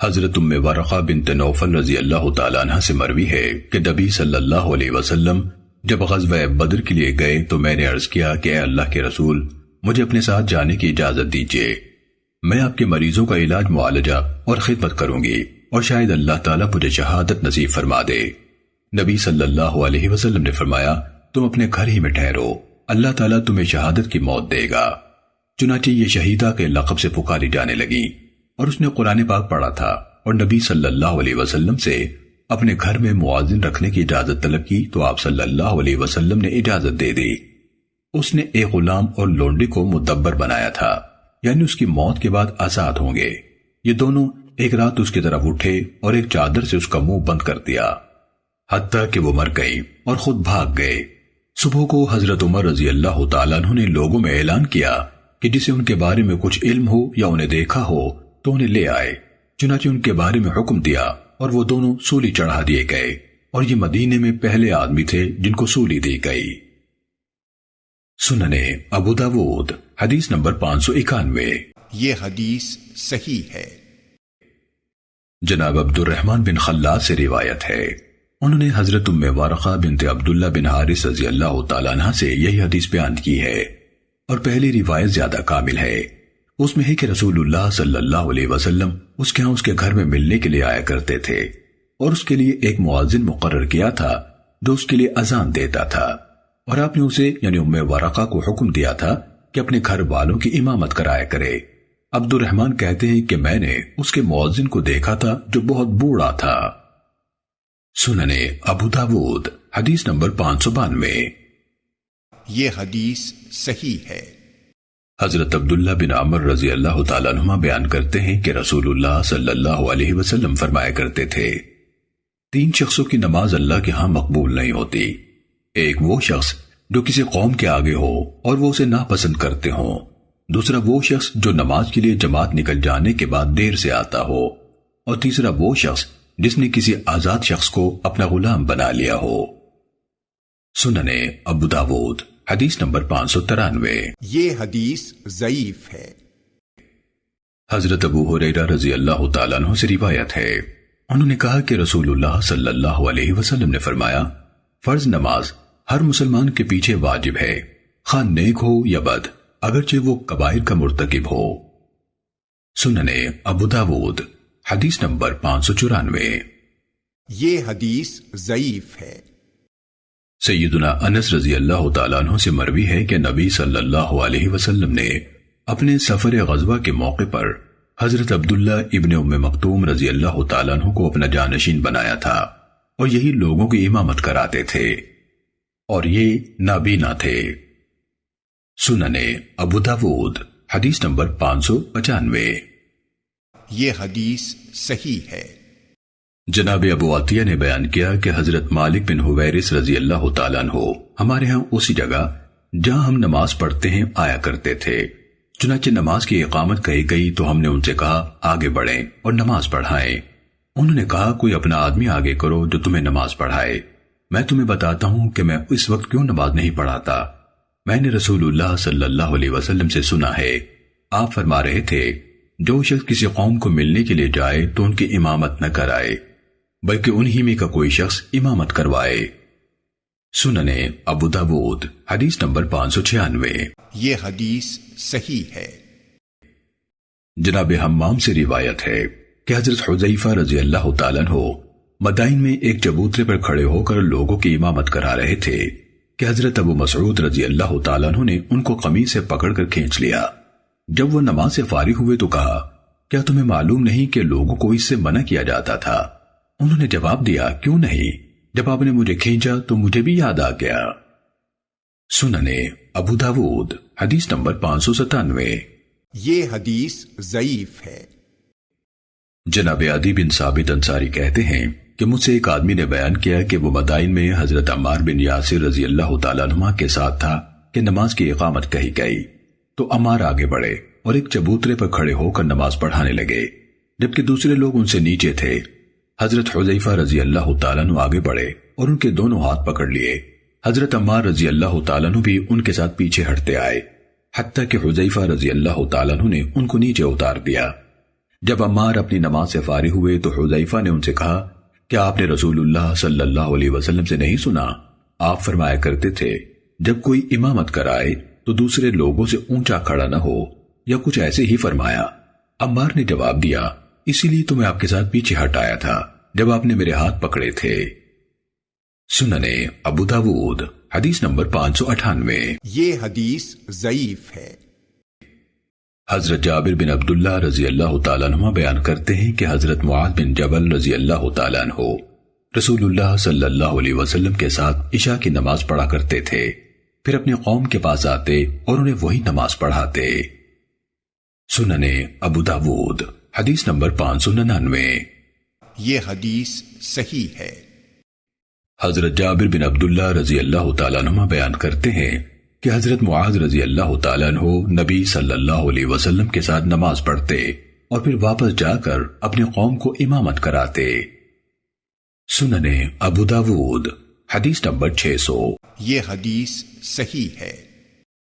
حضرت ام ورقہ بنت نوفل رضی اللہ تعالیٰ عنہ سے مروی ہے کہ نبی صلی اللہ علیہ وسلم جب غزوہ بدر کے لیے گئے تو میں نے عرض کیا کہ اے اللہ کے رسول، مجھے اپنے ساتھ جانے کی اجازت دیجیے، میں آپ کے مریضوں کا علاج معالجہ اور خدمت کروں گی اور شاید اللہ تعالیٰ مجھے شہادت نصیب فرما دے۔ نبی صلی اللہ علیہ وسلم نے فرمایا، تم اپنے گھر ہی میں ٹھہرو، اللہ تعالیٰ تمہیں شہادت کی موت دے گا۔ چنانچہ یہ شہیدہ کے لقب سے پکاری جانے لگی اور اس نے قرآن پاک پڑھا تھا اور نبی صلی اللہ علیہ وسلم سے اپنے گھر میں مؤذن رکھنے کی اجازت طلب کی تو آپ صلی اللہ علیہ وسلم نے اجازت دے دی۔ اس نے ایک غلام اور لونڈی کو مدبر بنایا تھا، یعنی اس کی موت کے بعد آزاد ہوں گے۔ یہ دونوں ایک رات اس کی طرف اٹھے اور ایک چادر سے اس کا منہ بند کر دیا، حتیٰ کہ وہ مر گئی اور خود بھاگ گئے۔ صبح کو حضرت عمر رضی اللہ تعالیٰ عنہ نے لوگوں میں اعلان کیا کہ جسے ان کے بارے میں کچھ علم ہو یا انہیں دیکھا ہو تو انہیں لے آئے۔ چنانچہ ان کے بارے میں حکم دیا اور وہ دونوں سولی چڑھا دیے گئے، اور یہ مدینے میں پہلے آدمی تھے جن کو سولی دی گئی۔ سننے ابو داود حدیث نمبر 591۔ یہ حدیث صحیح ہے۔ جناب عبد الرحمن بن خلاد سے روایت ہے، انہوں نے حضرت ام ورقہ بنت عبداللہ بن حارث رضی اللہ تعالیٰ عنہ سے یہی حدیث بیان کی ہے، اور پہلی روایت زیادہ کامل ہے۔ اس میں ہے کہ رسول اللہ صلی اللہ علیہ وسلم اس کے ہاں اس کے گھر میں ملنے کے لیے آیا کرتے تھے، اور اس کے لیے ایک مؤذن مقرر کیا تھا جو اس کے لیے اذان دیتا تھا، اور آپ نے اسے یعنی ام ورقہ کو حکم دیا تھا کہ اپنے گھر والوں کی امامت کرایا کرے۔ عبد الرحمن کہتے ہیں کہ میں نے اس کے مؤذن کو دیکھا تھا جو بہت بوڑھا تھا۔ سننے ابو داود حدیث نمبر 592۔ یہ حدیث صحیح ہے۔ حضرت عبداللہ بن عمر رضی اللہ تعالیٰ عنہ بیان کرتے ہیں کہ رسول اللہ صلی اللہ علیہ وسلم فرمایا کرتے تھے، 3 شخصوں کی نماز اللہ کے ہاں مقبول نہیں ہوتی۔ ایک وہ شخص جو کسی قوم کے آگے ہو اور وہ اسے ناپسند کرتے ہوں، دوسرا وہ شخص جو نماز کے لیے جماعت نکل جانے کے بعد دیر سے آتا ہو، اور تیسرا وہ شخص جس نے کسی آزاد شخص کو اپنا غلام بنا لیا ہو۔ سننے ابو داود حدیث نمبر 593۔ یہ حدیث ضعیف ہے۔ حضرت ابو ہریرہ رضی اللہ تعالیٰ عنہ سے روایت ہے، انہوں نے کہا کہ رسول اللہ صلی اللہ علیہ وسلم نے فرمایا، فرض نماز ہر مسلمان کے پیچھے واجب ہے، خواہ نیک ہو یا بد، اگرچہ وہ کبائر کا مرتکب ہو۔ سننے ابو داود حدیث نمبر 594۔ یہ حدیث ضعیف ہے۔ سیدنا انس رضی اللہ تعالیٰ عنہ سے مروی ہے کہ نبی صلی اللہ علیہ وسلم نے اپنے سفر غزوہ کے موقع پر حضرت عبداللہ ابن ام مکتوم رضی اللہ تعالیٰ عنہ کو اپنا جانشین بنایا تھا، اور یہی لوگوں کی امامت کراتے تھے، اور یہ نابینا تھے۔ سننے ابو داود حدیث نمبر 595۔ یہ حدیث صحیح ہے۔ جناب ابو عطیہ نے بیان کیا کہ حضرت مالک بن حویرث رضی اللہ تعالیٰ عنہ ہمارے ہاں اسی جگہ جہاں ہم نماز پڑھتے ہیں آیا کرتے تھے۔ چنانچہ نماز کی اقامت کہی گئی تو ہم نے ان سے کہا آگے بڑھیں اور نماز پڑھائیں۔ انہوں نے کہا کوئی اپنا آدمی آگے کرو جو تمہیں نماز پڑھائے۔ میں تمہیں بتاتا ہوں کہ میں اس وقت کیوں نماز نہیں پڑھاتا۔ میں نے رسول اللہ صلی اللہ علیہ وسلم سے سنا ہے، آپ فرما رہے تھے، جو شخص کسی قوم کو ملنے کے لیے جائے تو ان کی امامت نہ کرائے بلکہ انہی میں کا کوئی شخص امامت کروائے۔ سننے ابو داود حدیث نمبر 596۔ یہ حدیث صحیح ہے۔ جناب حمام سے روایت ہے کہ حضرت حذیفہ رضی اللہ تعالیٰ عنہ مدائن میں ایک چبوترے پر کھڑے ہو کر لوگوں کی امامت کرا رہے تھے کہ حضرت ابو مسعود رضی اللہ تعالیٰ عنہ نے ان کو قمیص سے پکڑ کر کھینچ لیا۔ جب وہ نماز سے فارغ ہوئے تو کہا، کیا تمہیں معلوم نہیں کہ لوگوں کو اس سے منع کیا جاتا تھا؟ انہوں نے جواب دیا، کیوں نہیں، جب آپ نے مجھے کھینچا تو مجھے بھی یاد آ گیا۔ سننے ابو داود حدیث نمبر 597۔ یہ حدیث ضعیف ہے۔ جناب عدی بن ثابت انصاری کہتے ہیں کہ مجھ سے ایک آدمی نے بیان کیا کہ وہ مدائن میں حضرت عمار بن یاسر رضی اللہ تعالیٰ عنہ کے ساتھ تھا کہ نماز کی اقامت کہی گئی تو عمار آگے بڑھے اور ایک چبوترے پر کھڑے ہو کر نماز پڑھانے لگے، جبکہ دوسرے لوگ ان سے نیچے تھے۔ حضرت حذیفہ رضی اللہ تعالیٰ عنہ آگے بڑھے اور ان کے دونوں ہاتھ پکڑ لیے۔ حضرت عمار رضی اللہ تعالیٰ عنہ بھی ان کے ساتھ پیچھے ہٹتے آئے، حتیٰ کہ حذیفہ رضی اللہ تعالیٰ عنہ نے ان کو نیچے اتار دیا۔ جب عمار اپنی نماز سے فارغ ہوئے تو حذیفہ نے ان سے کہا کہ آپ نے رسول اللہ صلی اللہ علیہ وسلم سے نہیں سنا؟ آپ فرمایا کرتے تھے جب کوئی امامت کرائے تو دوسرے لوگوں سے اونچا کھڑا نہ ہو، یا کچھ ایسے ہی فرمایا۔ عمار نے جواب دیا اسی لیے تو میں آپ کے ساتھ پیچھے ہٹ آیا تھا جب آپ نے میرے ہاتھ پکڑے تھے۔ سننے ابو داود حدیث نمبر 598۔ یہ حدیث ضعیف ہے۔ حضرت جابر بن عبداللہ رضی اللہ تعالیٰ عنہ بیان کرتے ہیں کہ حضرت معاذ بن جبل رضی اللہ تعالیٰ عنہ رسول اللہ صلی اللہ علیہ وسلم کے ساتھ عشاء کی نماز پڑھا کرتے تھے، پھر اپنی قوم کے پاس آتے اور انہیں وہی نماز پڑھاتے۔ سننے ابو داود حدیث نمبر 599۔ یہ حدیث صحیح ہے۔ حضرت جابر بن عبداللہ رضی اللہ تعالیٰ عنہ بیان کرتے ہیں کہ حضرت معاذ رضی اللہ تعالیٰ عنہ نبی صلی اللہ علیہ وسلم کے ساتھ نماز پڑھتے اور پھر واپس جا کر اپنی قوم کو امامت کراتے۔ سننے ابو داود حدیث نمبر 600۔ یہ حدیث صحیح ہے۔